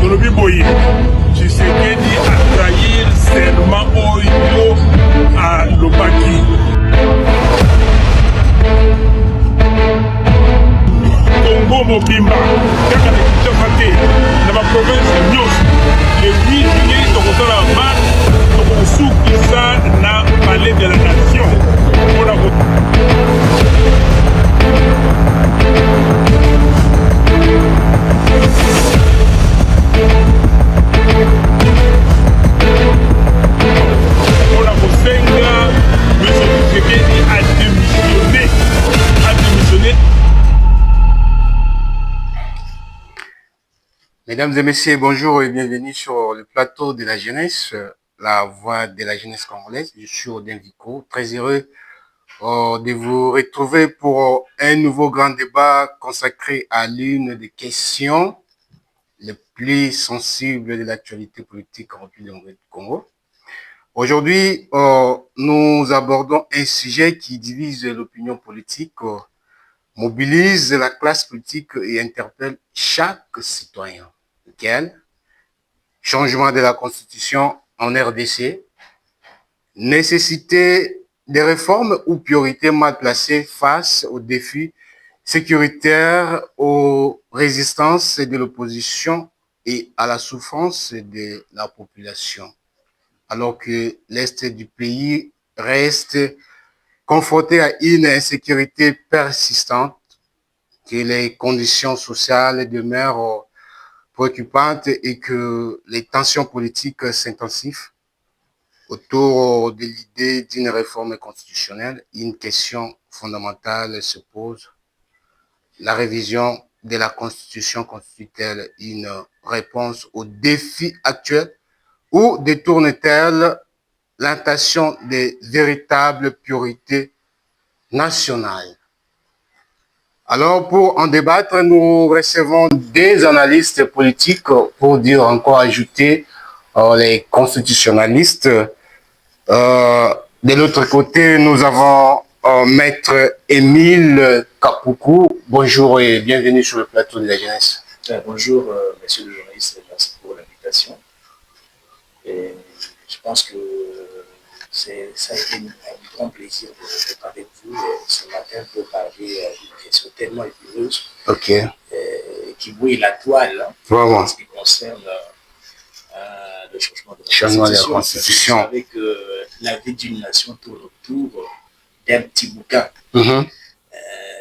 Tolobi Boye, Tshisekedi a trahir serment Oyo à Lobaki. Congo Mobimba, kaka na Kinshasa te, na ba province nyonso. Le 8 juillet, tokosala marche, tokosukisa na palais de la nation. Mesdames et messieurs, bonjour et bienvenue sur le plateau de la jeunesse, la voix de la jeunesse congolaise. Je suis Odin Vico, très heureux de vous retrouver pour un nouveau grand débat consacré à l'une des questions les plus sensibles de l'actualité politique en République du Congo. Aujourd'hui, nous abordons un sujet qui divise l'opinion politique, mobilise la classe politique et interpelle chaque citoyen. Lequel? Changement de la Constitution en RDC, nécessité des réformes ou priorité mal placée face aux défis sécuritaires, aux résistances de l'opposition et à la souffrance de la population. Alors que l'Est du pays reste confronté à une insécurité persistante, que les conditions sociales demeurent préoccupante et que les tensions politiques s'intensifient autour de l'idée d'une réforme constitutionnelle, une question fondamentale se pose. La révision de la Constitution constitue-t-elle une réponse aux défis actuels ou détourne-t-elle l'intention des véritables priorités nationales? Alors, pour en débattre, nous recevons des analystes politiques, pour dire encore ajouter les constitutionnalistes. De l'autre côté, nous avons Maître Émile Kapoukou. Bonjour et bienvenue sur le plateau de la jeunesse. Bonjour, monsieur le journaliste, merci pour l'invitation. Et je pense que ça a été un grand plaisir de parler avec vous ce matin pour parler d'une question tellement épineuse qui bouille la toile en ce qui concerne le changement de la Constitution. Vous savez que la vie d'une nation tourne autour d'un petit bouquin.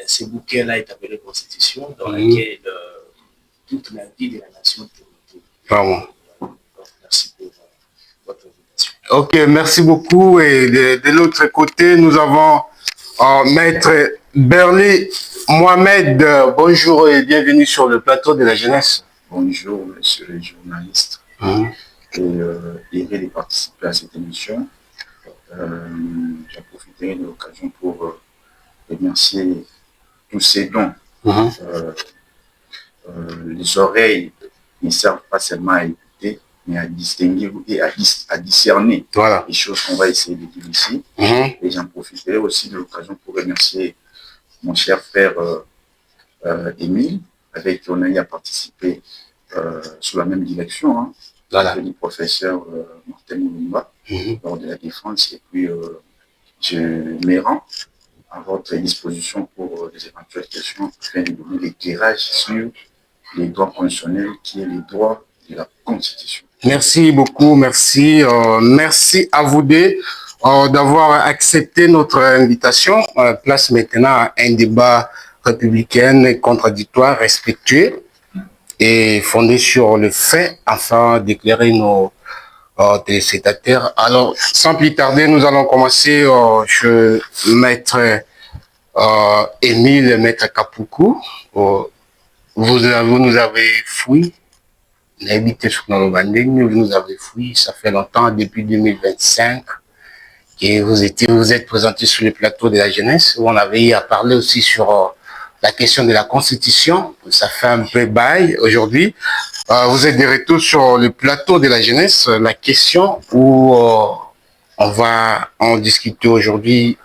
Ce bouquin-là est appelé Constitution, dans laquelle toute la vie de la nation tourne autour. Donc, merci pour votre invitation. Ok, merci beaucoup. Et de l'autre côté, nous avons Maître Berly Mohamed. Bonjour et bienvenue sur le plateau de la jeunesse. Bonjour, monsieur le journaliste. Et heureux de participer à cette émission. J'ai profité de l'occasion pour remercier tous ces dons. Les oreilles ne servent pas seulement à écouter, mais à distinguer et à discerner les choses qu'on va essayer de dire ici. Et j'en profiterai aussi de l'occasion pour remercier mon cher frère Émile, avec qui on a eu à participer sous la même direction, le professeur Martin Moulumba, lors de la défense. Et puis, je me rends à votre disposition pour des éventuelles questions afin de donner l'éclairage sur les droits constitutionnels qui est les droits de la Constitution. Merci beaucoup, merci. Merci à vous deux d'avoir accepté notre invitation. Place maintenant à un débat républicain, contradictoire, respectueux et fondé sur le fait afin d'éclairer nos téléspectateurs. Alors, sans plus tarder, nous allons commencer chez Maître Émile, Maître Kapoukou. Vous nous avez fui. Vous nous avez fui, ça fait longtemps, depuis 2025, que vous êtes présenté sur le plateau de la jeunesse, où on avait eu à parler aussi sur la question de la Constitution. Ça fait un peu bail aujourd'hui. Vous êtes de retour sur le plateau de la jeunesse. La question où on va en discuter aujourd'hui,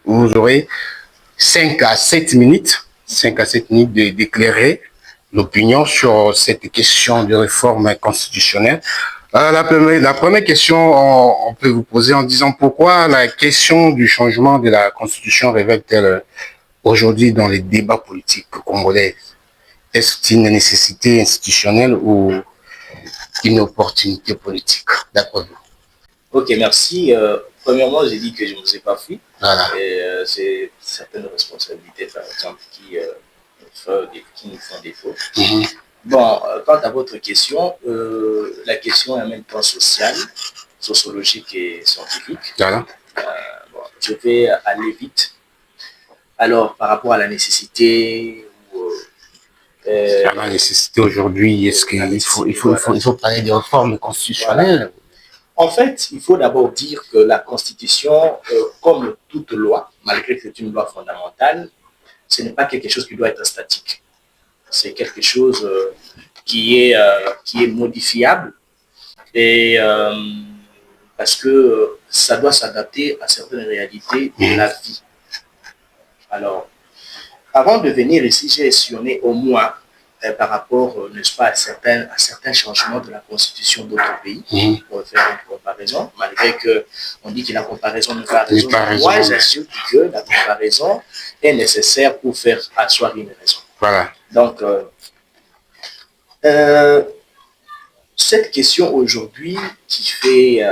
vous aurez 5 à 7 minutes d'éclairer l'opinion sur cette question de réforme constitutionnelle. La première question, on peut vous poser en disant pourquoi la question du changement de la Constitution révèle-t-elle aujourd'hui dans les débats politiques congolais? Est-ce une nécessité institutionnelle ou une opportunité politique, d'après vous? Ok, merci. Premièrement, j'ai dit que je ne vous ai pas fui. Voilà. C'est certaines responsabilités, par exemple, qui nous font défaut. Bon, quant à votre question, la question est en même temps sociale, sociologique et scientifique. Voilà. Bon, je vais aller vite. Alors, par rapport à la nécessité... la nécessité aujourd'hui, est-ce qu'il faut parler de réforme constitutionnelle? Voilà. En fait, il faut d'abord dire que la Constitution, comme toute loi, malgré que c'est une loi fondamentale, ce n'est pas quelque chose qui doit être statique. C'est quelque chose qui est modifiable et parce que ça doit s'adapter à certaines réalités de la vie. Alors, avant de venir ici, j'ai sillonné au moins par rapport, n'est-ce pas, à certains changements de la constitution d'autres pays, pour faire une comparaison, malgré qu'on dit que la comparaison ne va raison. Moi, j'ajoute que la comparaison est nécessaire pour faire asseoir une raison. Voilà. Donc, cette question aujourd'hui qui fait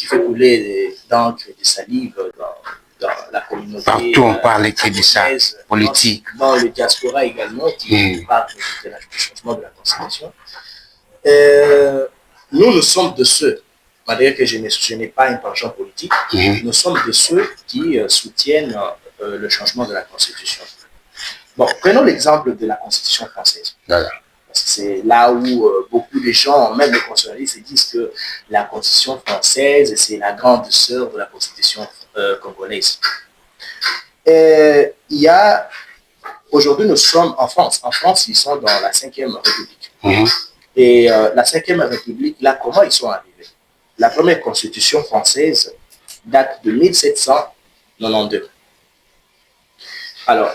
couler d'encre et de salive dans la communauté. Partout, on parle de ça, politique. Dans le diaspora également, qui parle du changement de la Constitution. Nous sommes de ceux, malgré que je n'ai pas un penchant politique, nous sommes de ceux qui soutiennent le changement de la Constitution. Bon, prenons l'exemple de la Constitution française. Voilà. C'est là où beaucoup de gens, même les constitutionnalistes, disent que la Constitution française, c'est la grande sœur de la Constitution congolaise. Aujourd'hui, nous sommes en France. En France, ils sont dans la 5e République. Et la 5e République, là, comment ils sont arrivés? La première Constitution française date de 1792. Alors,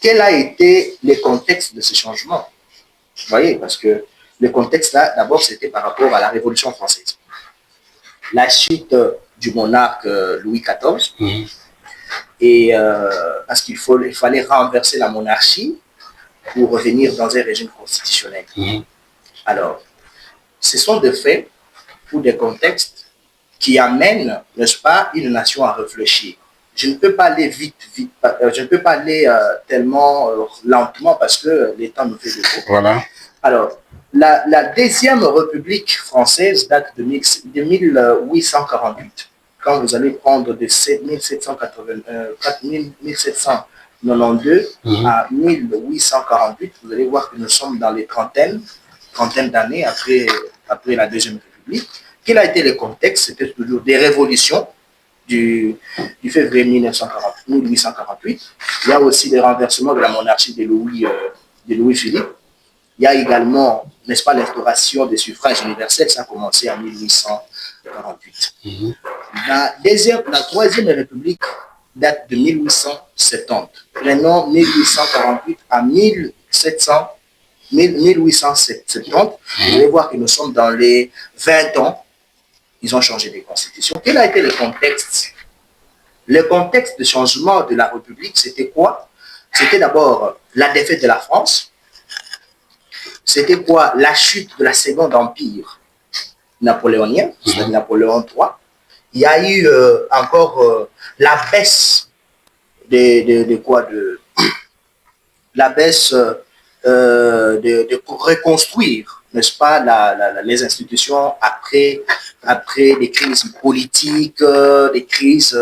quel a été le contexte de ce changement? Vous voyez, parce que le contexte là, d'abord, c'était par rapport à la Révolution française. La chute du monarque Louis XIV, et parce qu'il fallait renverser la monarchie pour revenir dans un régime constitutionnel. Alors, ce sont des faits ou des contextes qui amènent, n'est-ce pas, une nation à réfléchir. Je ne peux pas aller vite, je ne peux pas aller tellement lentement parce que le temps nous fait défaut. Voilà. Alors, la deuxième République française date de 1848. Quand vous allez prendre de 1792 à 1848, vous allez voir que nous sommes dans les trentaines d'années après la Deuxième République. Quel a été le contexte? C'était toujours des révolutions du février 1848. Il y a aussi le renversement de la monarchie de Louis-Philippe. Il y a également, n'est-ce pas, l'instauration des suffrages universels, ça a commencé en 1848. La troisième République date de 1870. Prenons 1848 à 1870. Vous allez voir que nous sommes dans les 20 ans. Ils ont changé des constitutions. Quel a été le contexte? Le contexte de changement de la République, c'était quoi? C'était d'abord la défaite de la France. C'était quoi? La chute de la Seconde Empire napoléonien, c'est-à-dire Napoléon III. Il y a eu encore la baisse la baisse de reconstruire, n'est-ce pas, les institutions après des crises politiques, des crises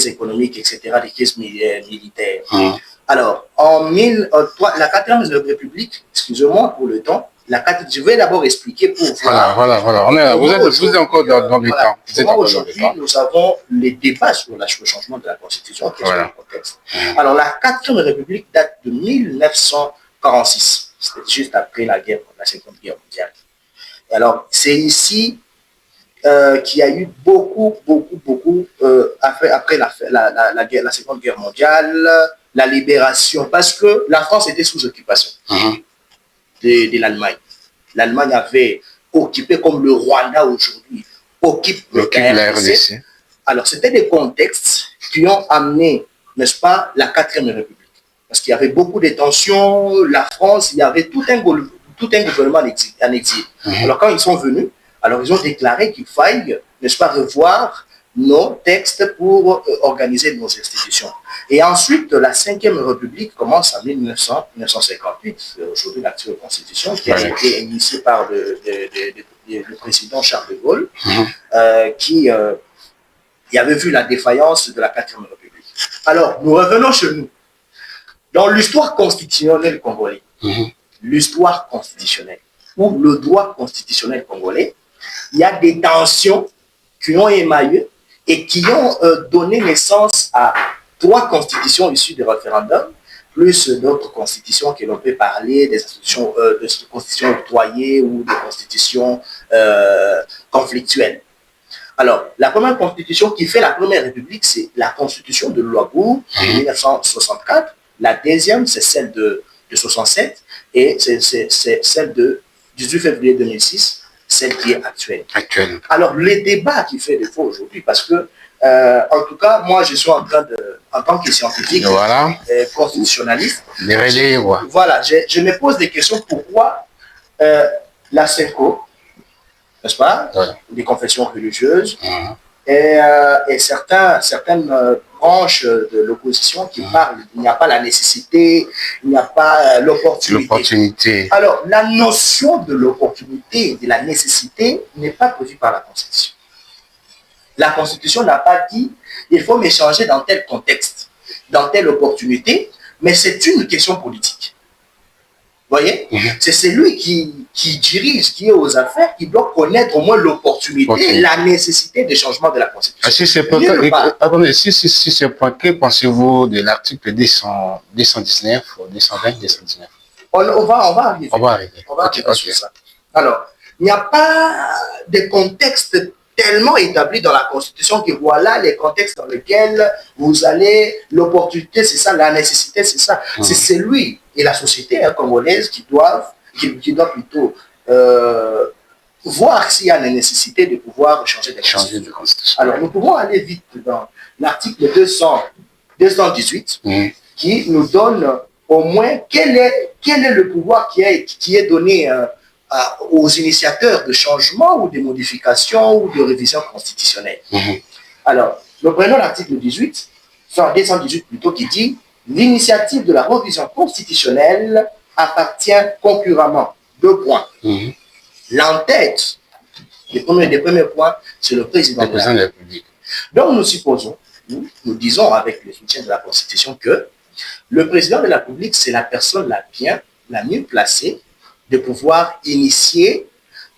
économiques, etc., des crises militaires. Alors, la 4e République, excusez-moi pour le temps, je vais d'abord expliquer pour voir. Voilà. Vous êtes encore dans le temps. Aujourd'hui, nous avons les débats sur le changement de la Constitution, qui est sur le contexte. Alors, la 4e République date de 1946. C'était juste après la Seconde Guerre mondiale. Et alors, c'est ici qu'il y a eu beaucoup, après la Seconde Guerre mondiale, la libération, parce que la France était sous occupation de l'Allemagne. L'Allemagne avait occupé, comme le Rwanda aujourd'hui occupe la RDC. Alors, c'était des contextes qui ont amené, n'est-ce pas, la 4e République. Parce qu'il y avait beaucoup de tensions, la France, il y avait tout un gouvernement en exil. Alors, quand ils sont venus, alors ils ont déclaré qu'il faille, n'est-ce pas, revoir nos textes pour organiser nos institutions. Et ensuite, la 5e République commence en 1958, aujourd'hui l'actuelle Constitution, qui a été initiée par le président Charles de Gaulle, qui avait vu la défaillance de la 4e République. Alors, nous revenons chez nous. Dans l'histoire constitutionnelle congolaise, l'histoire constitutionnelle, ou le droit constitutionnel congolais, il y a des tensions qui ont émaillé et qui ont donné naissance à 3 constitutions issues des référendums, plus d'autres constitutions que l'on peut parler, des institutions, de constitutions octroyées ou des constitutions conflictuelles. Alors, la première constitution qui fait la première république, c'est la constitution de Louabourg de 1964. La deuxième, c'est celle de 67 et c'est celle de 18 février 2006, celle qui est actuelle. Alors, les débats qui fait défaut aujourd'hui, parce que, en tout cas, moi, je suis en train de, en tant que scientifique, constitutionnaliste, voilà, je me pose des questions pourquoi la CENCO, n'est-ce pas, des confessions religieuses, et certaines branches de l'opposition qui parlent, il n'y a pas la nécessité, il n'y a pas l'opportunité. Alors, la notion de l'opportunité et de la nécessité n'est pas prévue par la Constitution. La Constitution n'a pas dit il faut m'échanger dans tel contexte, dans telle opportunité, mais c'est une question politique. Vous voyez, c'est celui qui dirige, qui est aux affaires, qui doit connaître au moins l'opportunité, la nécessité des changements de la Constitution. Si c'est pas, que pensez-vous de l'article 219 ou 220, 219 on va arriver. On va arriver sur ça. Alors, il n'y a pas de contexte tellement établi dans la Constitution que voilà les contextes dans lesquels vous allez, l'opportunité c'est ça, la nécessité c'est ça. C'est celui et la société congolaise qui doit plutôt voir s'il y a la nécessité de pouvoir changer de Constitution. Alors nous pouvons aller vite dans l'article 218 qui nous donne au moins quel est le pouvoir qui est donné aux initiateurs de changements ou de modifications ou de révisions constitutionnelles. Alors, nous prenons l'article 18, enfin 218 plutôt, qui dit « L'initiative de la révision constitutionnelle appartient concurremment ». 2 points. L'entête des premiers points, c'est le président de la République. Donc, nous supposons, nous disons avec le soutien de la Constitution que le président de la République, c'est la personne la mieux placée de pouvoir initier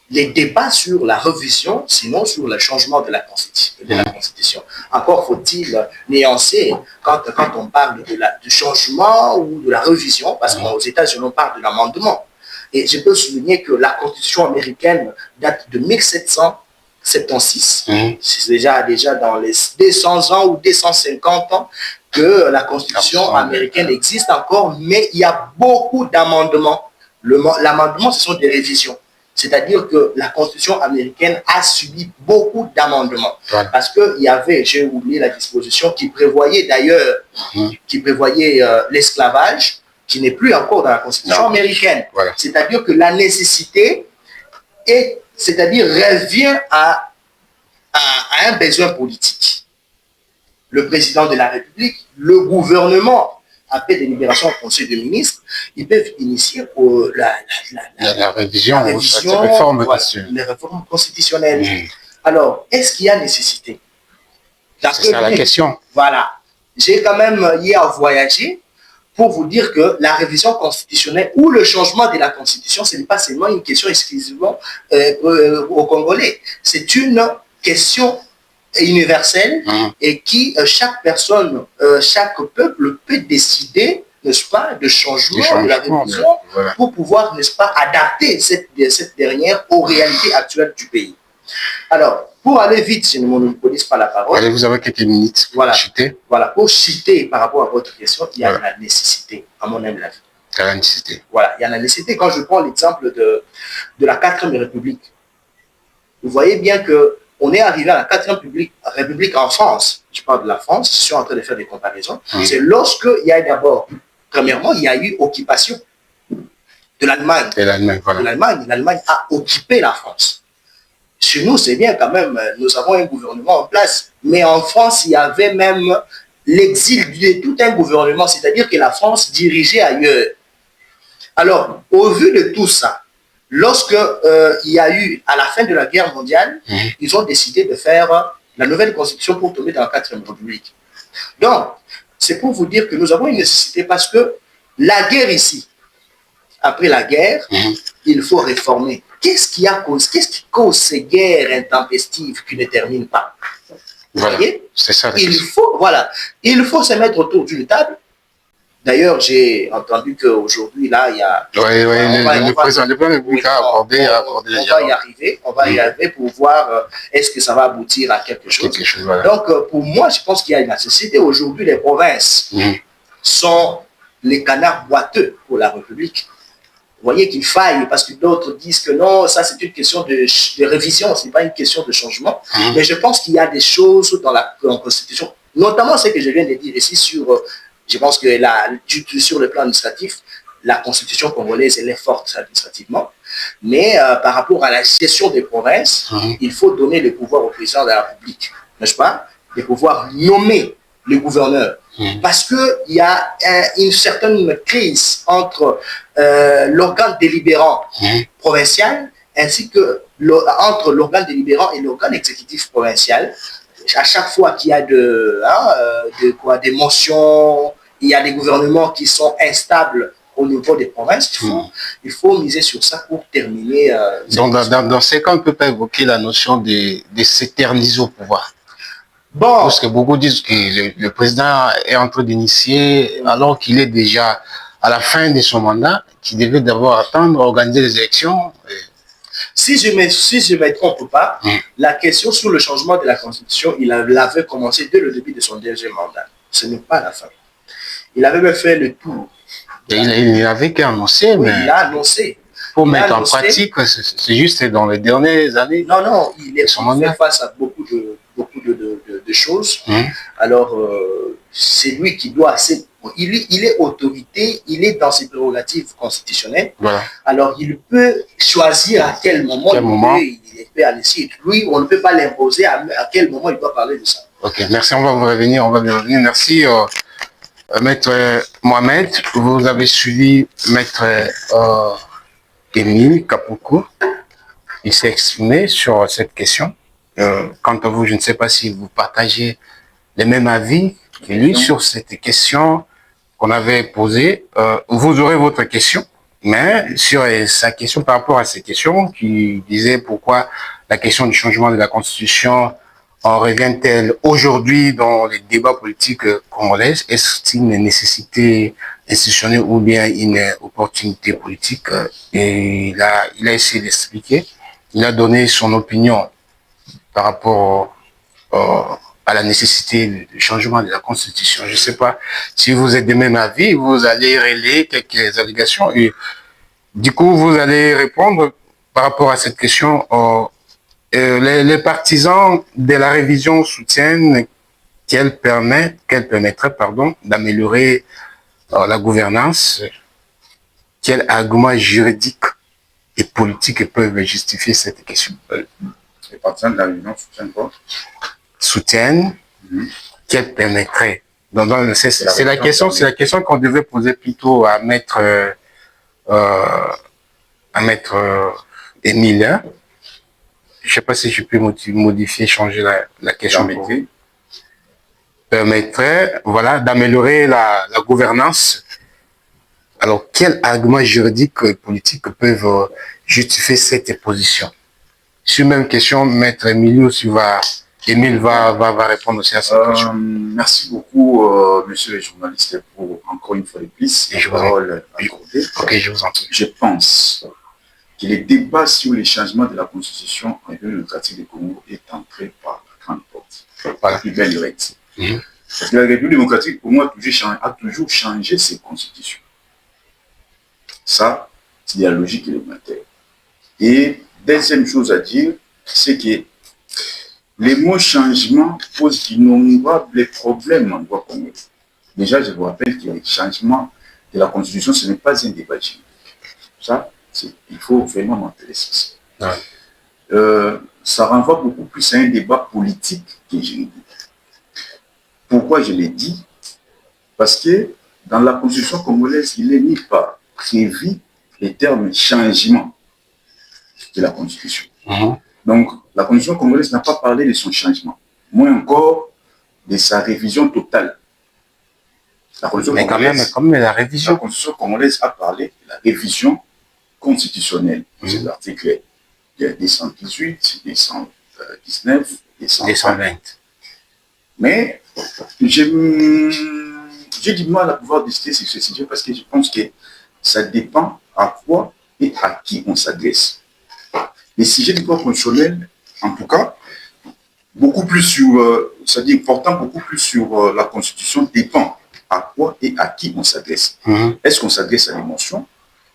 les débats sur la révision, sinon sur le changement de la Constitution. Encore faut-il nuancer quand on parle du changement ou de la révision, parce qu'aux États-Unis, on parle de l'amendement. Et je peux souligner que la Constitution américaine date de 1776. C'est déjà dans les 200 ans ou 250 ans que la Constitution américaine existe encore, mais il y a beaucoup d'amendements. L'amendement, ce sont des révisions. C'est-à-dire que la Constitution américaine a subi beaucoup d'amendements. Parce qu'il y avait, j'ai oublié la disposition, qui prévoyait d'ailleurs, l'esclavage, qui n'est plus encore dans la Constitution américaine. C'est-à-dire que la nécessité revient à un besoin politique. Le président de la République, le gouvernement, après délibération au Conseil des ministres, ils peuvent initier la révision, les réformes constitutionnelles. Alors, est-ce qu'il y a nécessité? C'est ça la question. Voilà. J'ai quand même hier voyagé pour vous dire que la révision constitutionnelle ou le changement de la Constitution, ce n'est pas seulement une question exclusivement aux Congolais. C'est une question universelle et qui, chaque personne, chaque peuple peut décider, n'est-ce pas, de changement de la révision pour pouvoir, n'est-ce pas, adapter cette dernière aux réalités actuelles du pays. Alors, pour aller vite, je ne monopolise pas la parole. Allez, vous avez quelques minutes. Voilà. Chuter. Voilà. Pour citer par rapport à votre question, il y a la nécessité, à mon humble avis. Il y a la nécessité. Voilà, il y a la nécessité. Quand je prends l'exemple de la 4e République, vous voyez bien que on est arrivé à la 4e République en France. Je parle de la France, je suis en train de faire des comparaisons. C'est lorsqu'il y a d'abord, premièrement, il y a eu occupation de l'Allemagne. L'Allemagne a occupé la France. Chez nous, c'est bien quand même, nous avons un gouvernement en place. Mais en France, il y avait même l'exil de tout un gouvernement, c'est-à-dire que la France dirigeait ailleurs. Alors, au vu de tout ça, lorsque il y a eu, à la fin de la guerre mondiale, ils ont décidé de faire la nouvelle constitution pour tomber dans la 4e République. Donc, c'est pour vous dire que nous avons une nécessité parce que la guerre ici, après la guerre, il faut réformer. Qu'est-ce qui cause ces guerres intempestives qui ne terminent pas? Voilà, c'est ça. Il faut se mettre autour d'une table. D'ailleurs, j'ai entendu qu'aujourd'hui, là, il y a... le président de la République a accordé on va y arriver pour voir est-ce que ça va aboutir à quelque chose. Donc, pour moi, je pense qu'il y a une nécessité. Aujourd'hui, les provinces sont les canards boiteux pour la République. Vous voyez qu'il faille, parce que d'autres disent que non, ça c'est une question de révision, ce n'est pas une question de changement. Mais je pense qu'il y a des choses dans la Constitution, notamment ce que je viens de dire ici sur... Je pense que sur le plan administratif, la Constitution congolaise, elle est forte administrativement. Mais par rapport à la gestion des provinces, il faut donner le pouvoir au président de la République, n'est-ce pas? De pouvoir nommer le gouverneur. Parce qu'il y a une certaine crise entre l'organe délibérant provincial ainsi que entre l'organe délibérant et l'organe exécutif provincial. À chaque fois qu'il y a des motions, il y a des gouvernements qui sont instables au niveau des provinces, il faut miser sur ça pour terminer. Dans ces cas, on ne peut pas évoquer la notion de s'éterniser au pouvoir. Bon. Parce que beaucoup disent que le président est en train d'initier, alors qu'il est déjà à la fin de son mandat, qu'il devait d'abord attendre, organiser les élections. Si je ne me trompe pas, la question sur le changement de la Constitution, il avait commencé dès le début de son deuxième mandat. Ce n'est pas la fin. Il avait même fait le tour. Il n'avait qu'à annoncer, mais... Il a annoncé. Pour mettre en pratique, c'est juste dans les dernières années. Non, il est fait face à beaucoup de choses. Alors, c'est lui qui doit... Il est autorité, il est dans ses prérogatives constitutionnelles. Voilà. Alors, il peut choisir à quel moment il peut aller ici. Lui, on ne peut pas l'imposer à quel moment il doit parler de ça. Ok, merci, on va vous revenir. Merci, Maître Mohamed. Vous avez suivi Maître Émile Kapoukou. Il s'est exprimé sur cette question. Quant à vous, je ne sais pas si vous partagez les mêmes avis que lui sur cette question qu'on avait posée. Vous aurez votre question, mais sur sa question par rapport à ces questions qui disait pourquoi la question du changement de la Constitution en revient-elle aujourd'hui dans les débats politiques congolais? Est-ce une nécessité institutionnelle ou bien une opportunité politique? Et il a essayé d'expliquer. Il a donné son opinion par rapport à la nécessité du changement de la Constitution. Je ne sais pas si vous êtes de même avis, vous allez relayer quelques allégations et du coup, vous allez répondre par rapport à cette question. Les partisans de la révision soutiennent qu'elle permettrait d'améliorer la gouvernance. Quels arguments juridiques et politiques peuvent justifier cette question? Les partisans de la révision soutiennent quoi? Soutiennent qu'elle permettrait. C'est la question qu'on devait poser plutôt à Maître Émile. Je ne sais pas si je peux modifier, changer la question. Permettrait, voilà, d'améliorer la gouvernance. Alors, quels arguments juridiques et politiques peuvent justifier cette position? Sur même question, Maître Émile va répondre aussi à cette question. Merci beaucoup, monsieur le journaliste, pour encore une fois de plus la parole accordée. Ok, je vous en prie. Je pense que le débat sur les changements de la Constitution en République démocratique du Congo est entré par la grande porte, par la plus belle règle. Parce que la République démocratique, pour moi, a toujours changé ses constitutions. Ça, c'est la logique élémentaire. Et deuxième chose à dire, c'est que les mots changement posent d'innombrables problèmes en droit congolais. Déjà, je vous rappelle que le changement de la Constitution, ce n'est pas un débat juridique. Ça, il faut vraiment m'intéresser. Ça renvoie beaucoup plus à un débat politique que juridique. Pourquoi je l'ai dit? Parce que dans la Constitution congolaise, il n'est ni pas prévu les termes changement de la Constitution. Donc, la Constitution congolaise n'a pas parlé de son changement, moins encore de sa révision totale. Mais quand même la révision. La Constitution congolaise a parlé de la révision constitutionnelle. C'est l'article 218, 219, 220. Mais j'ai du mal à pouvoir discuter sur ce sujet parce que je pense que ça dépend à quoi et à qui on s'adresse. Les sujets du droit constitutionnel, en tout cas, beaucoup plus sur, c'est-à-dire portant beaucoup plus sur la Constitution, dépend à quoi et à qui on s'adresse. Est-ce qu'on s'adresse à l'émotion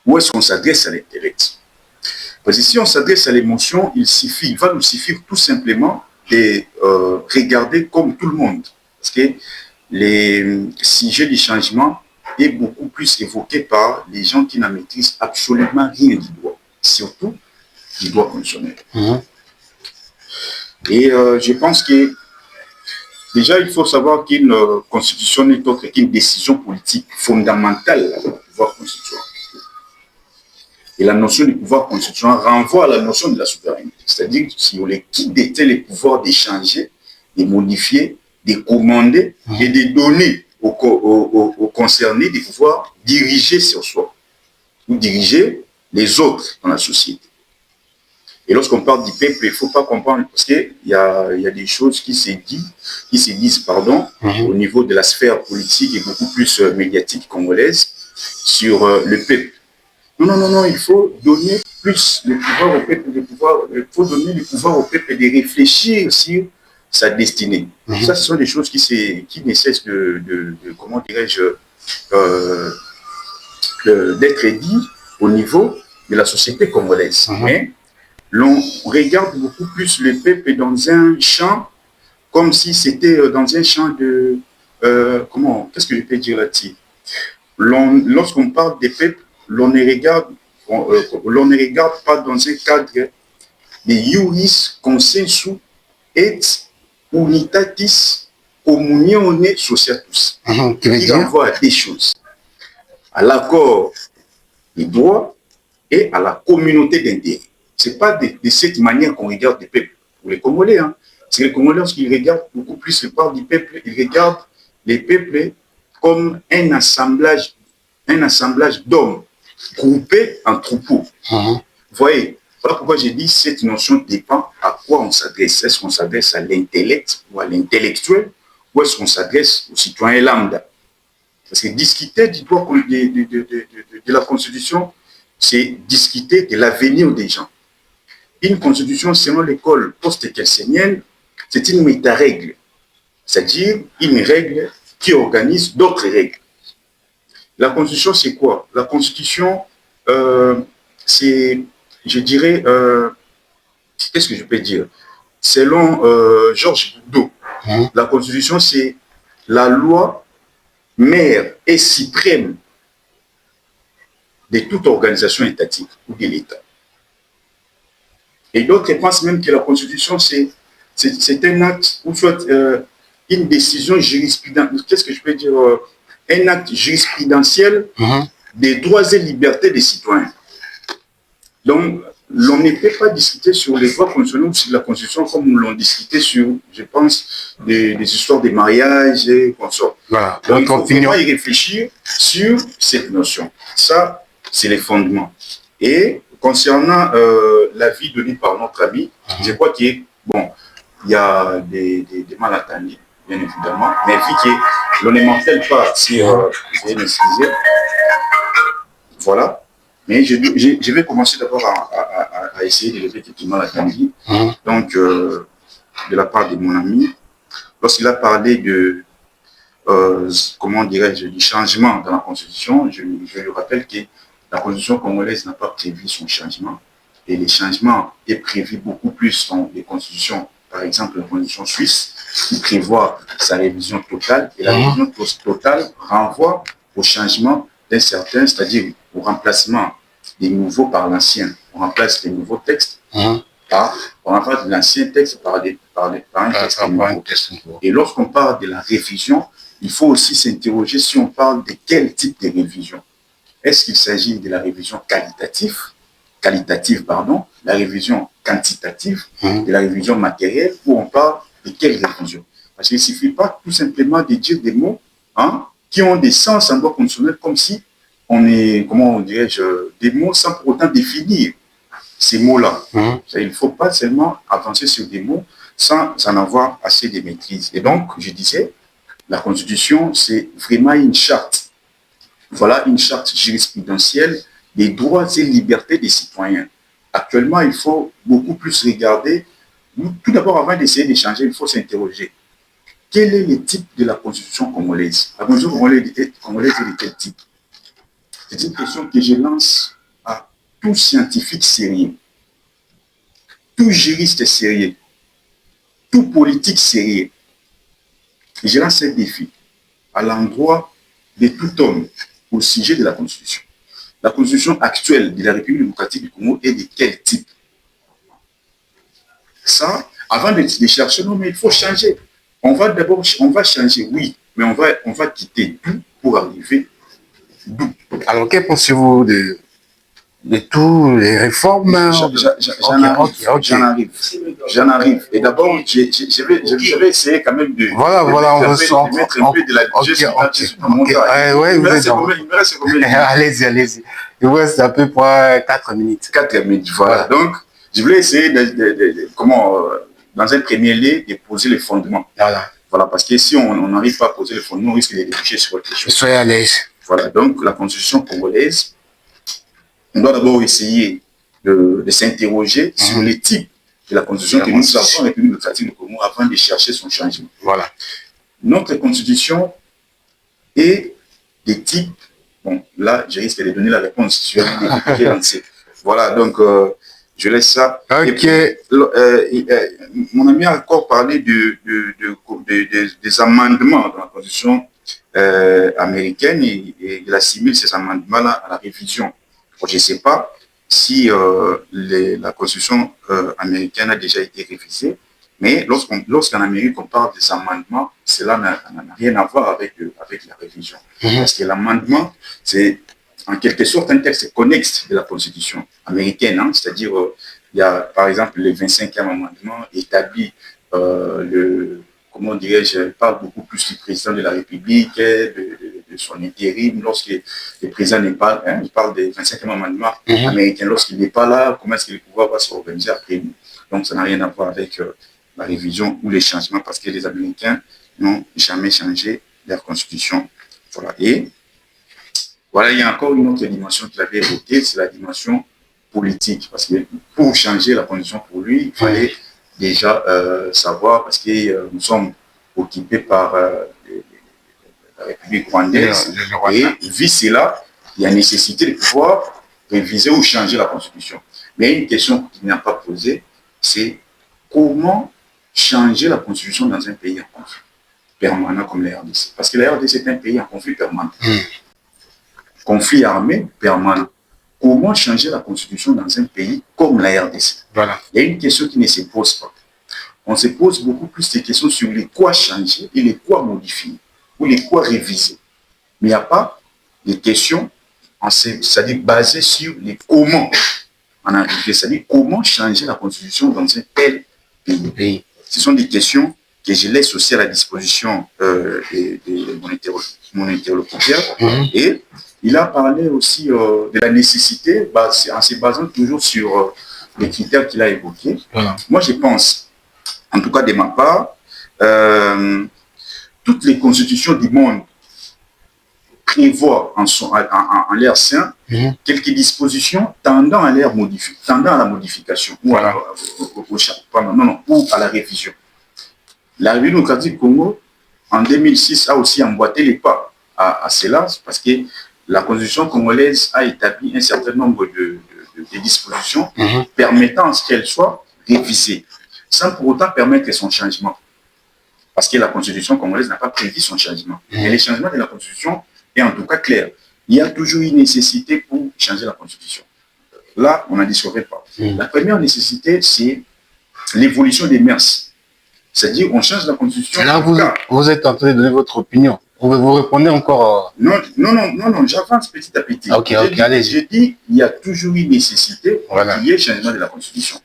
ou est-ce qu'on s'adresse à l'intellect? Parce que si on s'adresse à l'émotion, il va nous suffire tout simplement de regarder comme tout le monde. Parce que les sujets du changement est beaucoup plus évoqué par les gens qui n'en maîtrisent absolument rien du droit, surtout du droit constitutionnel. Et je pense que déjà, il faut savoir qu'une constitution n'est autre qu'une décision politique fondamentale du pouvoir constituant. Et la notion du pouvoir constituant renvoie à la notion de la souveraineté. C'est-à-dire, si on qui détient les pouvoirs d'échanger, de modifier, de commander et de donner aux concernés de pouvoir diriger sur soi ou diriger les autres dans la société. Et lorsqu'on parle du peuple, il ne faut pas comprendre, parce qu'il y a des choses qui se disent au niveau de la sphère politique et beaucoup plus médiatique congolaise sur le peuple. Non, il faut donner plus le pouvoir au peuple, il faut donner le pouvoir au peuple de réfléchir sur sa destinée. Ça, ce sont des choses qui ne cessent comment dirais-je, d'être dit au niveau de la société congolaise. Mais l'on regarde beaucoup plus le peuple dans un champ, comme si c'était dans un champ de... qu'est-ce que je peux dire là-dessus? Lorsqu'on parle des peuples, l'on ne regarde pas dans un cadre de iuris consensus et unitatis communione sociatus, qui renvoie à des choses, à l'accord des droits et à la communauté d'intérêt. Ce n'est pas de cette manière qu'on regarde les peuples. Pour les Congolais, c'est les Congolais, lorsqu'ils regardent beaucoup plus le part du peuple, ils regardent les peuples comme un assemblage d'hommes groupés en troupeaux. Vous voyez, voilà pourquoi j'ai dit cette notion dépend à quoi on s'adresse. Est-ce qu'on s'adresse à l'intellect ou à l'intellectuel, ou est-ce qu'on s'adresse au citoyen lambda? Parce que discuter du droit de la Constitution, c'est discuter de l'avenir des gens. Une constitution, selon l'école post-kelsenienne, c'est une méta-règle, c'est-à-dire une règle qui organise d'autres règles. La constitution, c'est quoi? La constitution, c'est, je dirais, qu'est-ce que je peux dire? Selon Georges Boudot, la constitution, c'est la loi mère et suprême de toute organisation étatique ou de l'État. Et d'autres pensent même que la Constitution, c'est un acte, ou soit une décision jurisprudentielle, qu'est-ce que je peux dire, un acte jurisprudentiel des droits et libertés des citoyens. Donc, l'on ne peut pas discuter sur les droits constitutionnels ou sur la Constitution comme nous l'on discuté sur, je pense, des histoires de mariage et consorts. Voilà. Donc, il faut vraiment y réfléchir sur cette notion. Ça, c'est les fondements. Et concernant l'avis donné par notre ami, je crois qu'il y a des malentendus, bien évidemment, mais vu que l'on ne m'entelle pas sur... voilà. Mais je vais commencer d'abord à essayer de lever effectivement la tendue. Donc, de la part de mon ami, lorsqu'il a parlé de, comment dirais-je, du changement dans la Constitution, je lui rappelle que la Constitution congolaise n'a pas prévu son changement. Et les changements est prévu beaucoup plus dans les constitutions, par exemple la Constitution suisse, qui prévoit sa révision totale. Et la révision totale renvoie au changement d'un certain, c'est-à-dire au remplacement des nouveaux par l'ancien. On remplace les nouveaux textes on remplace l'ancien texte par un texte nouveau. Et lorsqu'on parle de la révision, il faut aussi s'interroger si on parle de quel type de révision. Est-ce qu'il s'agit de la révision qualitative, la révision quantitative, de la révision matérielle, ou on parle de quelle révision? Parce qu'il ne suffit pas tout simplement de dire des mots qui ont des sens en droit constitutionnel, comme si on est, comment dirais-je, des mots sans pour autant définir ces mots-là. Il ne faut pas seulement avancer sur des mots sans en avoir assez de maîtrise. Et donc, je disais, la Constitution, c'est vraiment une charte. Voilà une charte jurisprudentielle des droits et libertés des citoyens. Actuellement, il faut beaucoup plus regarder. Tout d'abord, avant d'essayer d'échanger, il faut s'interroger. Quel est le type de la Constitution congolaise? La Constitution congolaise est de quel type? C'est une question que je lance à tout scientifique sérieux, tout juriste sérieux, tout politique sérieux. Et je lance un défi à l'endroit de tout homme au sujet de la Constitution. La Constitution actuelle de la République démocratique du Congo est de quel type? Ça, avant de chercher, non, mais il faut changer. On va changer, oui, mais on va quitter tout pour arriver d'où? Alors, que pensez-vous de toutes les réformes? J'en arrive. Et d'abord, je vais essayer quand même de mettre un peu de la justice dans mon temps. Il me reste combien? Allez-y. Il vous reste à peu près 4 minutes. 4 minutes, voilà. Donc, je voulais essayer dans un premier lieu, de poser les fondements. Voilà, parce que si on n'arrive pas à poser les fondements, on risque de déboucher sur autre chose. Soyez à l'aise. Voilà, donc la Constitution congolaise, on doit d'abord essayer de s'interroger sur les types de la Constitution que nous avons en République démocratique du Congo avant de chercher son changement. Voilà. Notre Constitution est des types, bon, là, je risque de donner la réponse sur les lancés. Voilà, donc je laisse ça. Mon ami a encore parlé des amendements dans la Constitution américaine et il assimile ces amendements-là à la révision. Je ne sais pas si la Constitution américaine a déjà été révisée, mais lorsqu'en Amérique on parle des amendements, cela n'a rien à voir avec la révision. Parce que l'amendement, c'est en quelque sorte un texte connexe de la Constitution américaine, c'est-à-dire il y a par exemple le 25e amendement établit comment dirais-je, parle beaucoup plus du président de la République, de son intérim, lorsque le président n'est pas, il parle des 25e amendements américains, lorsqu'il n'est pas là, comment est-ce que le pouvoir va s'organiser après nous. Donc ça n'a rien à voir avec la révision ou les changements, parce que les Américains n'ont jamais changé leur constitution. Voilà. Et voilà, il y a encore une autre dimension qu'il avait évoquée, c'est la dimension politique, parce que pour changer la constitution pour lui, il fallait déjà savoir, parce que nous sommes occupés par la République rwandaise, et vu cela, il y a nécessité de pouvoir réviser ou changer la Constitution. Mais une question qu'il n'a pas posée, c'est comment changer la Constitution dans un pays en conflit permanent comme la RDC. Parce que la RDC est un pays en conflit permanent. Conflit armé permanent. Comment changer la Constitution dans un pays comme la RDC? Voilà. Il y a une question qui ne se pose pas. On se pose beaucoup plus de questions sur les quoi changer et les quoi modifier ou les quoi réviser. Mais il n'y a pas de questions, c'est-à-dire basées sur les comment en arriver, c'est-à-dire comment changer la Constitution dans un tel pays. Ce sont des questions que je laisse aussi à la disposition de mon interlocuteur. Et il a parlé aussi de la nécessité, en se basant toujours sur les critères qu'il a évoqués. Moi, je pense, en tout cas de ma part, toutes les constitutions du monde prévoit en leur sein quelques dispositions tendant à la modification ou ou à la révision. La République démocratique du Congo, en 2006, a aussi emboîté les pas à cela, parce que la Constitution congolaise a établi un certain nombre de dispositions permettant à ce qu'elle soit révisée, sans pour autant permettre son changement. Parce que la Constitution congolaise n'a pas prévu son changement. Mais le changement de la Constitution est en tout cas clair. Il y a toujours une nécessité pour changer la Constitution. Là, on n'en discuterait pas. La première nécessité, c'est l'évolution des mœurs. C'est-à-dire, on change la Constitution. Là, vous êtes en train de donner votre opinion. Vous répondez encore. Non, j'avance petit à petit. Ok, allez-y. Je dis, il y a toujours une nécessité pour qu'il y ait changement de la Constitution.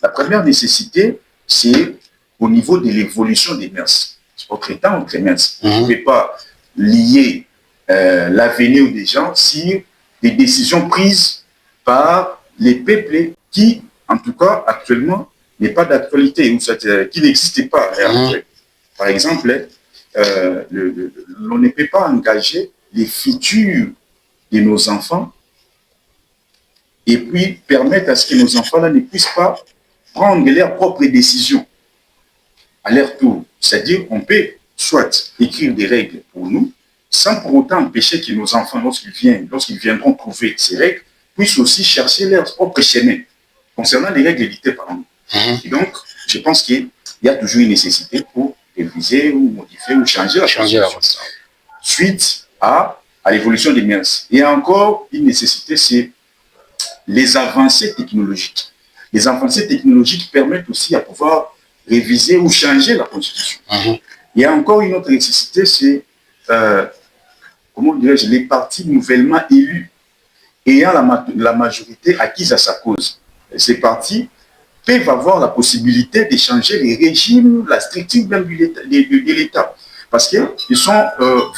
La première nécessité, c'est au niveau de l'évolution des mœurs. Autre temps, autre mœurs. Vous ne pouvez pas lier l'avenir des gens sur des décisions prises par les peuples qui, en tout cas, actuellement, n'est pas d'actualité, ou qui n'existait pas. Par exemple, on ne peut pas engager les futurs de nos enfants et puis permettre à ce que nos enfants-là ne puissent pas prendre leurs propres décisions à leur tour. C'est-à-dire qu'on peut soit écrire des règles pour nous, sans pour autant empêcher que nos enfants, lorsqu'ils viendront trouver ces règles, puissent aussi chercher leur propre chemin concernant les règles édictées par nous. Et donc, je pense qu'il y a toujours une nécessité pour réviser ou modifier ou changer la Constitution. Suite à l'évolution des mœurs. Il y a encore une nécessité, c'est les avancées technologiques. Les avancées technologiques permettent aussi à pouvoir réviser ou changer la Constitution. Il y a encore une autre nécessité, c'est, comment dirais-je, les partis nouvellement élus ayant la majorité acquise à sa cause. Ces partis peuvent avoir la possibilité de changer les régimes, la structure même de l'État, parce qu'ils sont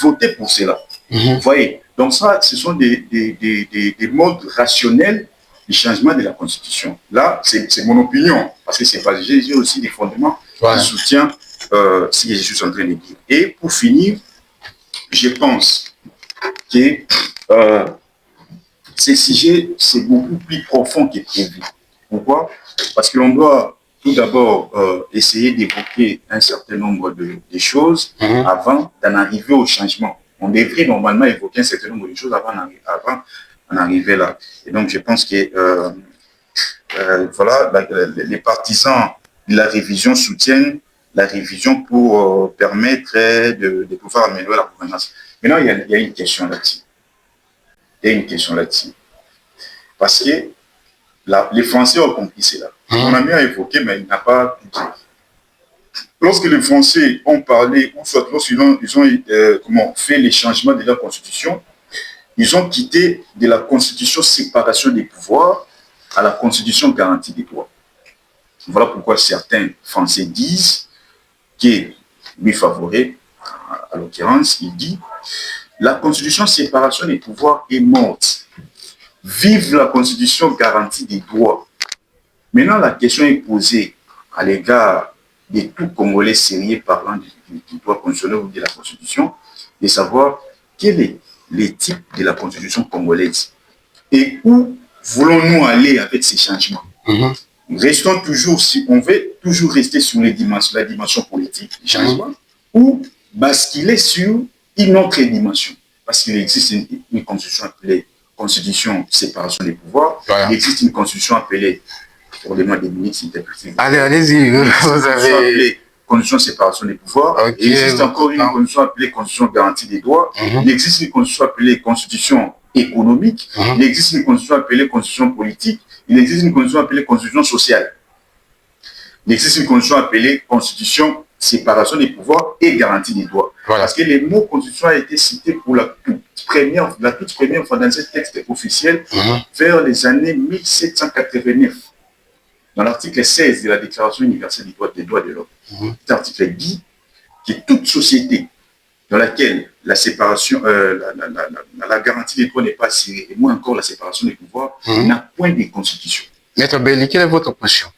votés pour cela. Vous voyez, donc ça, ce sont des modes rationnels du changement de la Constitution. Là, c'est mon opinion, parce que c'est pas, j'ai aussi des fondements qui soutiennent ce que je suis en train de dire. Et pour finir, je pense que ce sujet, c'est beaucoup plus profond que prévu. Pourquoi? Parce que l'on doit tout d'abord essayer d'évoquer un certain nombre de choses avant d'en arriver au changement. On devrait normalement évoquer un certain nombre de choses avant d'en arriver là. Et donc, je pense que voilà, les partisans de la révision soutiennent la révision pour permettre de pouvoir améliorer la gouvernance. Maintenant, il y a une question là-dessus. Parce que les Français ont compris cela. On a bien évoqué, mais il n'a pas tout dit. Lorsque les Français ont parlé, ou soit lorsqu'ils ont fait les changements de la Constitution, ils ont quitté de la Constitution séparation des pouvoirs à la Constitution garantie des droits. Voilà pourquoi certains Français disent que Louis Favoré, à l'occurrence, il dit la Constitution séparation des pouvoirs est morte. Vive la Constitution garantie des droits. Maintenant, la question est posée à l'égard de tout Congolais sérieux parlant du droit constitutionnel ou de la Constitution, de savoir quel est le type de la Constitution congolaise et où voulons-nous aller avec ces changements. Restons toujours, si on veut toujours rester sur la dimension politique du changement, ou basculer sur une autre dimension. Parce qu'il existe une constitution appelée Constitution séparation des pouvoirs, il existe une constitution appelée, pour les mois des minutes, si allez-y, vous avez... Constitution séparation des pouvoirs, il existe encore une constitution appelée Constitution garantie des droits, il existe une constitution appelée Constitution économique, il existe une constitution appelée Constitution politique, il existe une constitution appelée Constitution sociale. Il existe une constitution appelée Constitution séparation des pouvoirs et garantie des droits. Parce que le mot constitution a été cité pour la toute première fois dans ce texte officiel vers les années 1789. Dans l'article 16 de la Déclaration universelle des droits de l'homme. Cet article dit que toute société dans laquelle la séparation, la garantie des droits n'est pas assurée, et moins encore la séparation des pouvoirs, n'a point de constitution. Maître Belli, quelle est votre position?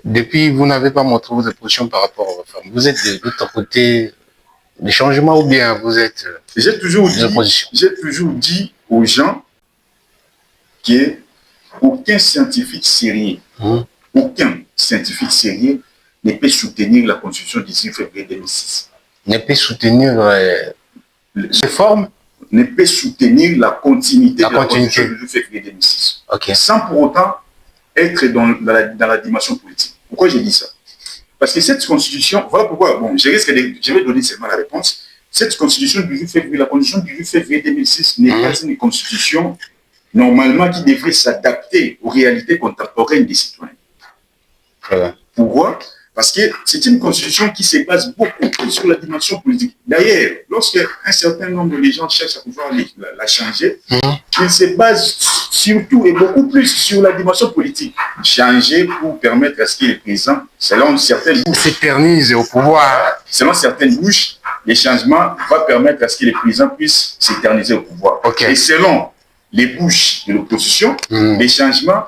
Depuis, vous n'avez pas montré votre position par rapport aux femmes. Vous êtes de l'autre côté des changements ou bien vous êtes J'ai toujours dit aux gens qu'aucun scientifique sérieux, ne peut soutenir la Constitution du 18 février 2006. Ne peut soutenir les formes, ne peut soutenir la continuité de la Constitution du 18 février 2006. Okay. Sans pour autant être dans la dimension politique. Pourquoi j'ai dit ça? Parce que cette Constitution, voilà pourquoi, bon, je vais donner seulement la réponse. Cette Constitution du 8 février, la Constitution du 8 février 2006 n'est pas une Constitution normalement qui devrait s'adapter aux réalités contemporaines des citoyens. Voilà. Pourquoi? Parce que c'est une constitution qui se base beaucoup sur la dimension politique. D'ailleurs, lorsque un certain nombre de gens cherchent à pouvoir la changer, ils se basent surtout et beaucoup plus sur la dimension politique. Changer pour permettre à ce que les présidents, selon certaines bouches, s'éternisent au pouvoir. Selon certaines bouches, les changements vont permettre à ce que les présidents puissent s'éterniser au pouvoir. Okay. Et selon les bouches de l'opposition, les changements,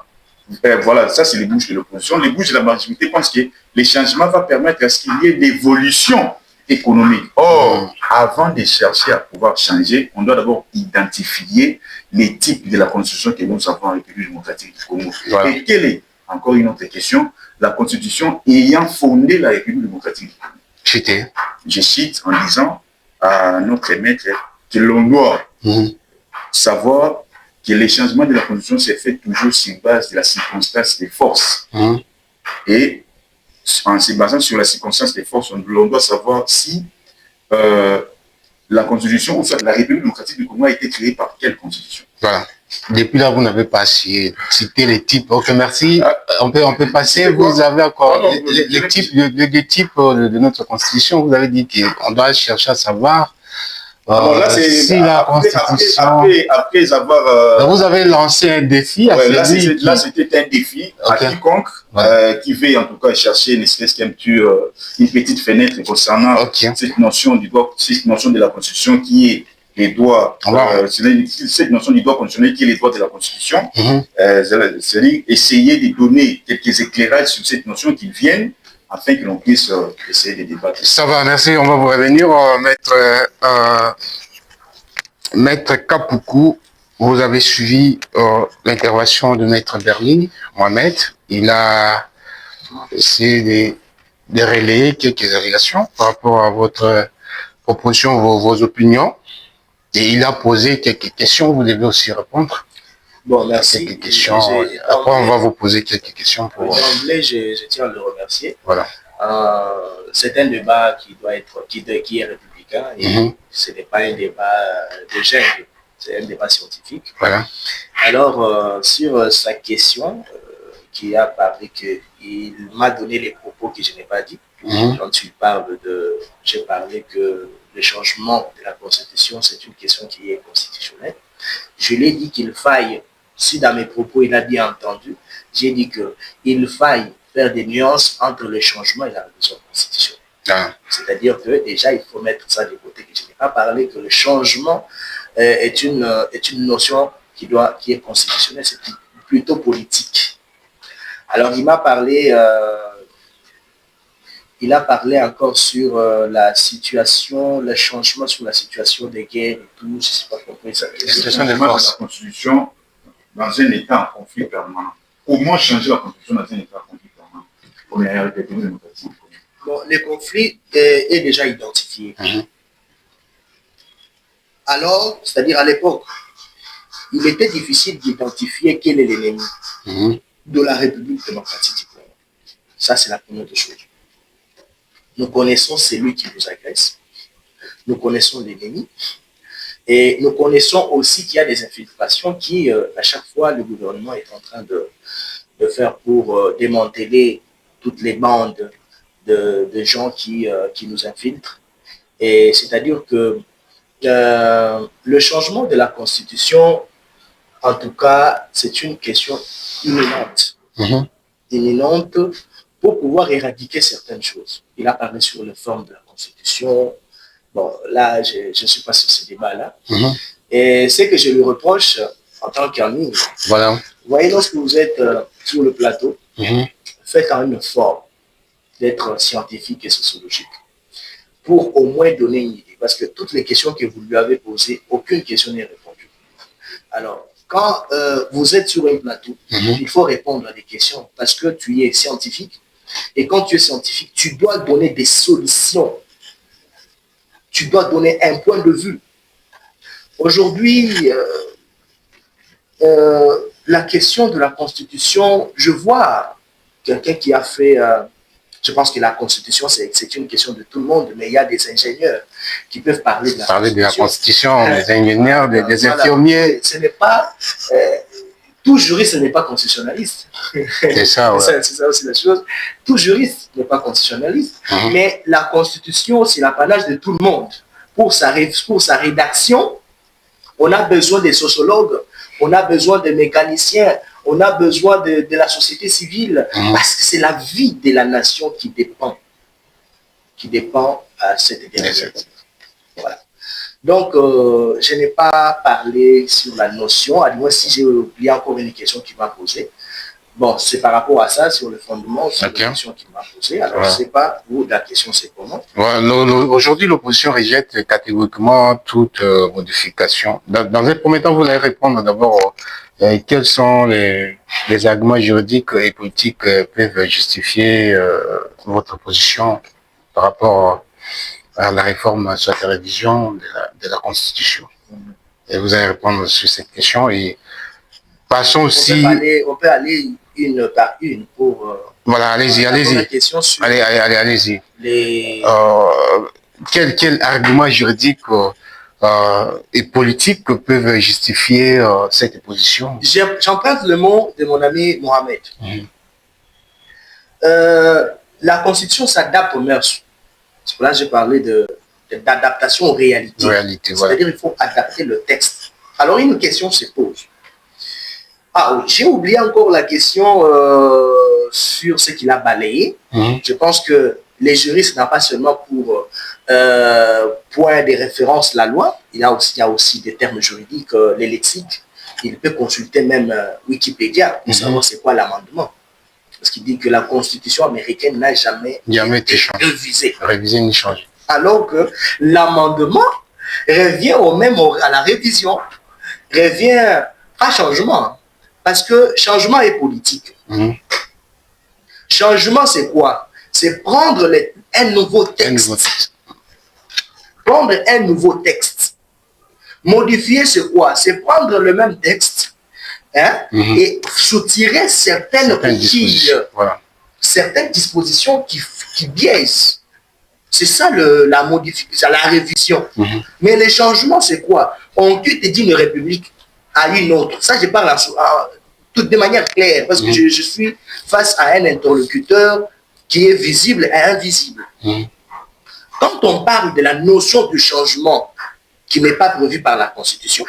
voilà, ça c'est les bouches de l'opposition. Les bouches de la majorité pensent que les changements vont permettre à ce qu'il y ait l'évolution économique. Or, avant de chercher à pouvoir changer, on doit d'abord identifier les types de la constitution que nous avons en République démocratique du Congo. Voilà. Et quelle est, encore une autre question, la constitution ayant fondé la République démocratique du Congo? Je cite en disant à notre maître que l'on doit savoir que les changements de la Constitution se fait toujours sur base de la circonstance des forces. Et en se basant sur la circonstance des forces, on doit savoir si la Constitution, ou soit la République démocratique du Congo, a été créée par quelle Constitution. Voilà. Depuis là, vous n'avez pas cité les types. Ok, merci. On peut passer. Vous avez encore les types de notre Constitution. Vous avez dit qu'on doit chercher à savoir là, si la Constitution... Après avoir... vous avez lancé un défi à là, c'était un défi à quiconque qui veut en tout cas chercher une petite fenêtre concernant cette notion de la Constitution qui est les droits, cette notion du droit constitutionnel qui est les droits de la Constitution. C'est-à-dire essayer de donner quelques éclairages sur cette notion qui viennent afin que l'on puisse essayer de débattre. Ça va, merci. On va vous revenir, Maître Kapoukou. Vous avez suivi l'intervention de Maître Berling, Mohamed. Il a essayé de relayer quelques révélations par rapport à votre proposition, vos opinions. Et il a posé quelques questions. Vous devez aussi répondre. Bon, merci. Quelques questions. Après, on va vous poser quelques questions. D'emblée, je tiens à le remercier. Voilà. C'est un débat qui est républicain et ce n'est pas un débat de gêne, c'est un débat scientifique. Voilà. Alors, sur sa question, qui a parlé qu'il m'a donné les propos que je n'ai pas dit, quand j'ai parlé que le changement de la Constitution, c'est une question qui est constitutionnelle. Je lui ai dit qu'il faille, si dans mes propos il a bien entendu, j'ai dit qu'il faille faire des nuances entre le changement et la révision constitutionnelle. C'est-à-dire que déjà il faut mettre ça de côté, que je n'ai pas parlé que le changement est une notion qui est constitutionnelle, c'est plutôt politique. Alors il m'a parlé... il a parlé encore sur la situation, le changement sur la situation des guerres et tout. Je ne sais pas compris ça. La situation de la Constitution dans un état en conflit permanent. Comment changer la Constitution dans un état en conflit permanent? Comme la République démocratique. Bon, le conflit est déjà identifié. Alors, c'est-à-dire à l'époque, il était difficile d'identifier quel est l'ennemi de la République démocratique du Congo. Ça, c'est la première des choses. Nous connaissons celui qui nous agresse, nous connaissons l'ennemi, et nous connaissons aussi qu'il y a des infiltrations qui, à chaque fois, le gouvernement est en train de faire pour démanteler toutes les bandes de gens qui nous infiltrent. Et c'est-à-dire que le changement de la Constitution, en tout cas, c'est une question imminente. Imminente pour pouvoir éradiquer certaines choses. Il a parlé sur les formes de la Constitution. Bon, là, je ne suis pas sur ce débat-là. Et ce que je lui reproche en tant qu'ami, voilà. Vous voyez, lorsque vous êtes sur le plateau, faites en une forme d'être scientifique et sociologique. pour au moins donner une idée. Parce que toutes les questions que vous lui avez posées, aucune question n'est répondue. Alors, quand vous êtes sur un plateau, il faut répondre à des questions parce que tu es scientifique. Et quand tu es scientifique, tu dois donner des solutions. Tu dois donner un point de vue. Aujourd'hui, la question de la Constitution, je vois quelqu'un qui a fait... je pense que la Constitution, c'est une question de tout le monde, mais il y a des ingénieurs qui peuvent parler de la Constitution. Des ingénieurs, des infirmiers. Ce n'est pas... tout juriste n'est pas constitutionnaliste. C'est ça, ouais. C'est ça aussi la chose. Tout juriste n'est pas constitutionnaliste, mais la Constitution, c'est l'apanage de tout le monde. Pour sa rédaction, on a besoin des sociologues, on a besoin des mécaniciens, on a besoin de la société civile, parce que c'est la vie de la nation qui dépend à cette dernière. Voilà. Donc, je n'ai pas parlé sur la notion, à moins si j'ai oublié encore une question qui m'a posée. Bon, c'est par rapport à ça, sur le fondement, sur la question qui m'a posée. Alors, je ne sais pas, vous, la question, c'est comment? Aujourd'hui, l'opposition rejette catégoriquement toute modification. Dans un premier temps, vous allez répondre d'abord quels sont les arguments juridiques et politiques peuvent justifier votre position par rapport à la réforme sur la révision de la Constitution. Et vous allez répondre sur cette question et passons aussi... On peut aller une par une pour... voilà, allez-y. Allez-y. Quel argument juridique et politique peuvent justifier cette position? J'emprunte le mot de mon ami Mohamed. La Constitution s'adapte aux mœurs. C'est pour là que j'ai parlé d'adaptation aux réalités. C'est-à-dire qu'il faut adapter le texte. Alors une question se pose. Ah oui, j'ai oublié encore la question sur ce qu'il a balayé. Je pense que les juristes n'ont pas seulement pour point de référence la loi, il y a aussi des termes juridiques, les lexiques. Il peut consulter même Wikipédia pour savoir c'est quoi l'amendement. Parce qu'il dit que la Constitution américaine n'a jamais été révisée ni changée. Alors que l'amendement revient à la révision, revient pas changement. Parce que changement est politique. Changement, c'est quoi? C'est prendre un nouveau texte. Prendre un nouveau texte. Modifier, c'est quoi? C'est prendre le même texte et soutirer certaines dispositions qui biaisent. C'est ça la modification, la révision. Mais les changements, c'est quoi? On quitte d'une république à une autre. Ça, je parle de manière claire, parce que je suis face à un interlocuteur qui est visible et invisible. Quand on parle de la notion du changement qui n'est pas prévue par la Constitution,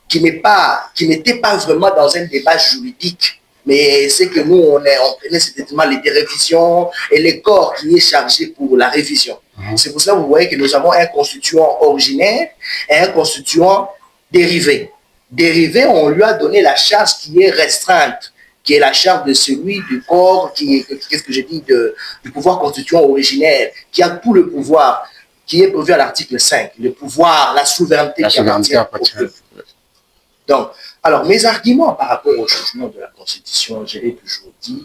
qui n'était pas vraiment dans un débat juridique, mais c'est que nous, on prenait certainement les révisions et les corps qui est chargé pour la révision. C'est pour ça que vous voyez que nous avons un constituant originaire et un constituant dérivé. Dérivé, on lui a donné la charge qui est restreinte, qui est la charge de celui du corps, qu'est-ce que j'ai dit, du pouvoir constituant originaire, qui a tout le pouvoir, qui est prévu à l'article 5, le pouvoir, la souveraineté qui appartient au peuple. Donc, alors, mes arguments par rapport au changement de la Constitution, je l'ai toujours dit,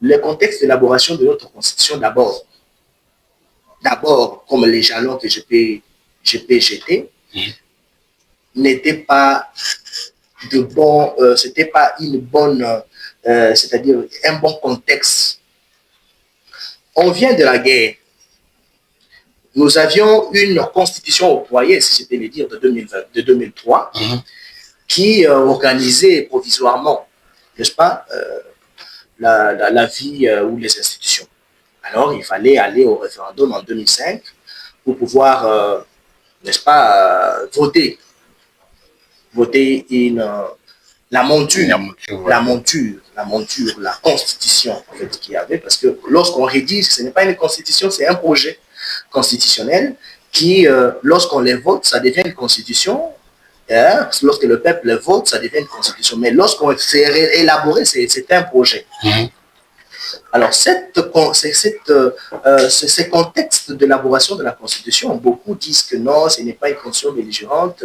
le contexte d'élaboration de notre Constitution, d'abord, comme les jalons que je peux jeter, n'était pas c'était pas une bonne, c'est-à-dire un bon contexte. On vient de la guerre. Nous avions une constitution octroyée, si je peux le dire, de 2003, qui organisait provisoirement, n'est-ce pas, la vie ou les institutions. Alors, il fallait aller au référendum en 2005 pour pouvoir, n'est-ce pas, voter la monture, la constitution en fait, qu'il y avait, parce que lorsqu'on rédige, ce n'est pas une constitution, c'est un projet constitutionnel qui, lorsqu'on les vote, ça devient une constitution. Lorsque le peuple le vote, ça devient une constitution. Mais lorsqu'on fait élaborer, c'est un projet. Alors, ces contextes d'élaboration de la Constitution, beaucoup disent que non, ce n'est pas une Constitution belligérante,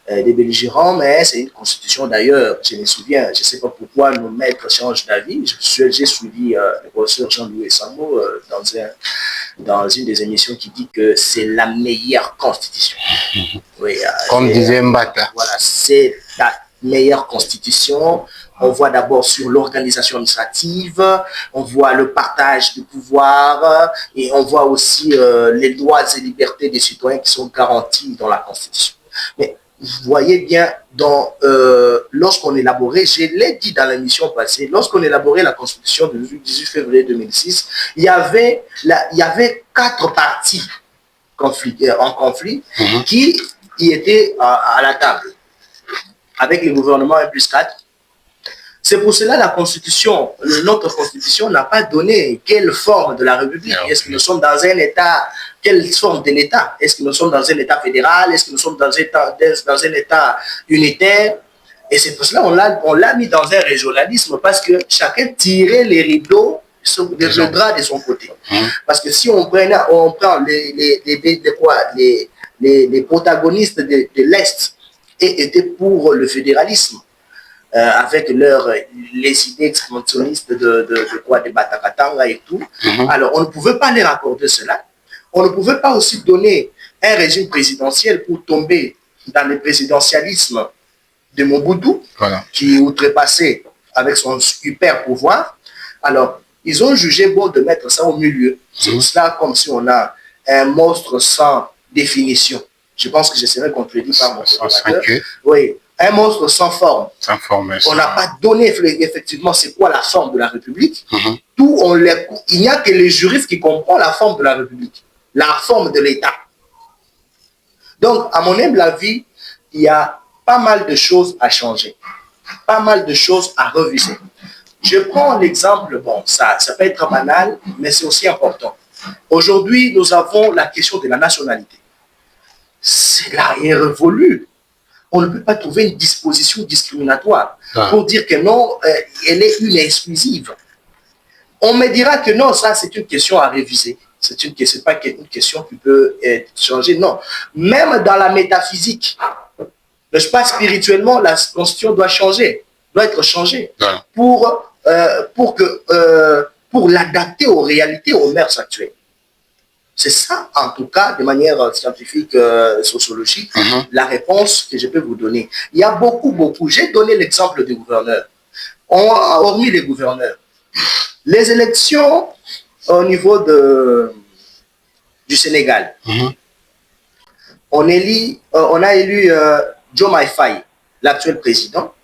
des belligérants, mais c'est une Constitution d'ailleurs. Je me souviens, je ne sais pas pourquoi nos maîtres changent d'avis. J'ai suivi le professeur Jean-Louis Sambo dans une des émissions qui dit que c'est la meilleure Constitution. Oui, comme disait Mbata. Voilà, c'est la meilleure Constitution. On voit d'abord sur l'organisation administrative, on voit le partage du pouvoir et on voit aussi les droits et libertés des citoyens qui sont garantis dans la Constitution. Mais vous voyez bien, lorsqu'on élaborait, je l'ai dit dans l'émission passée, lorsqu'on élaborait la Constitution du 18 février 2006, il y avait 4 parties en conflit qui y étaient à la table, avec le gouvernement 1+4. C'est pour cela la Constitution, notre Constitution n'a pas donné quelle forme de la République. Est-ce que nous sommes dans un État, quelle forme de l'État? Est-ce que nous sommes dans un État fédéral? Est-ce que nous sommes dans un État unitaire? Et c'est pour cela qu'on l'a mis dans un régionalisme, parce que chacun tirait les rideaux, le drap de son côté. Parce que si on prend les protagonistes de l'Est et étaient pour le fédéralisme, avec les idées expansionnistes de Batakatanga et tout. Alors, on ne pouvait pas leur accorder cela. On ne pouvait pas aussi donner un régime présidentiel pour tomber dans le présidentialisme de Mobutu, qui outrepassait avec son super pouvoir. Alors, ils ont jugé bon de mettre ça au milieu. C'est pour cela comme si on a un monstre sans définition. Je pense que je serai contredit par mon collaborateur. Oui. Un monstre sans forme. Sans forme. On n'a pas donné effectivement c'est quoi la forme de la République. Il n'y a que les juristes qui comprennent la forme de la République, la forme de l'État. Donc, à mon humble avis, il y a pas mal de choses à changer, pas mal de choses à reviser. Je prends l'exemple, bon, ça peut être banal, mais c'est aussi important. Aujourd'hui, nous avons la question de la nationalité. Cela est révolu. On ne peut pas trouver une disposition discriminatoire pour dire que non, elle est une exclusive. On me dira que non, ça c'est une question à réviser. C'est pas une question qui peut être changée, non. Même dans la métaphysique, n'est-ce pas, spirituellement, la constitution doit changer, doit être changée pour l'adapter aux réalités, aux mœurs actuelles. C'est ça, en tout cas, de manière scientifique, sociologique, la réponse que je peux vous donner. Il y a beaucoup. J'ai donné l'exemple des gouverneurs. Hormis les gouverneurs, les élections au niveau du Sénégal, on a élu Joe Maïfaï, l'actuel président.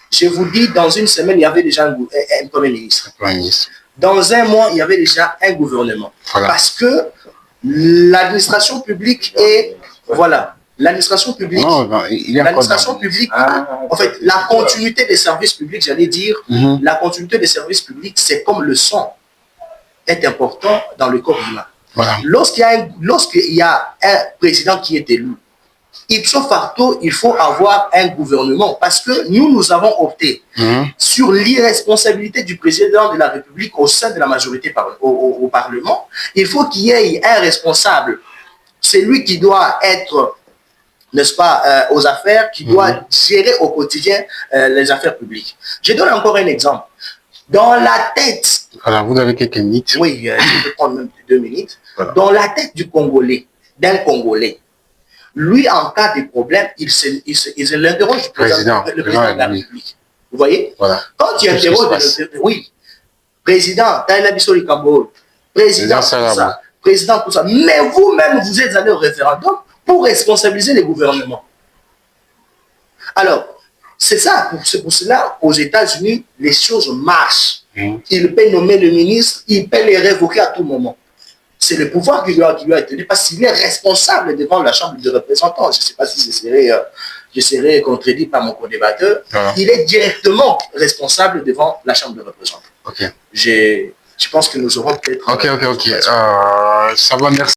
Je vous dis, dans une semaine, il y avait déjà un premier ministre. Dans un mois, il y avait déjà un gouvernement. Parce que l'administration publique est... Voilà. L'administration publique... L'administration publique... En fait, la continuité des services publics, j'allais dire, la continuité des services publics, c'est comme le son est important dans le corps humain. Lorsqu'il y a un président qui est élu, ipso facto, il faut avoir un gouvernement parce que nous avons opté sur l'irresponsabilité du président de la République au sein de la majorité au Parlement. Il faut qu'il y ait un responsable. C'est lui qui doit être, n'est-ce pas, aux affaires, qui doit gérer au quotidien les affaires publiques. Je donne encore un exemple. Dans la tête... Alors, vous avez quelques minutes. Oui, je peux prendre même 2 minutes. Dans la tête du Congolais, d'un Congolais, lui, en cas de problème, il l'interroge le président de la République. Vous voyez? Quand tu interroges, oui, président, Taïlabissoli Kambo, président, tout ça, président, tout ça. Mais vous-même, vous êtes allé au référendum pour responsabiliser les gouvernements. Alors, c'est ça, c'est pour cela, aux États-Unis, les choses marchent. Il peut nommer le ministre, il peut les révoquer à tout moment. C'est le pouvoir qui lui a été donné parce qu'il est responsable devant la Chambre des représentants. Je ne sais pas si je serai contredit par mon co-débatteur. Il est directement responsable devant la Chambre des représentants. Je pense que nous aurons peut-être... Ça va, merci.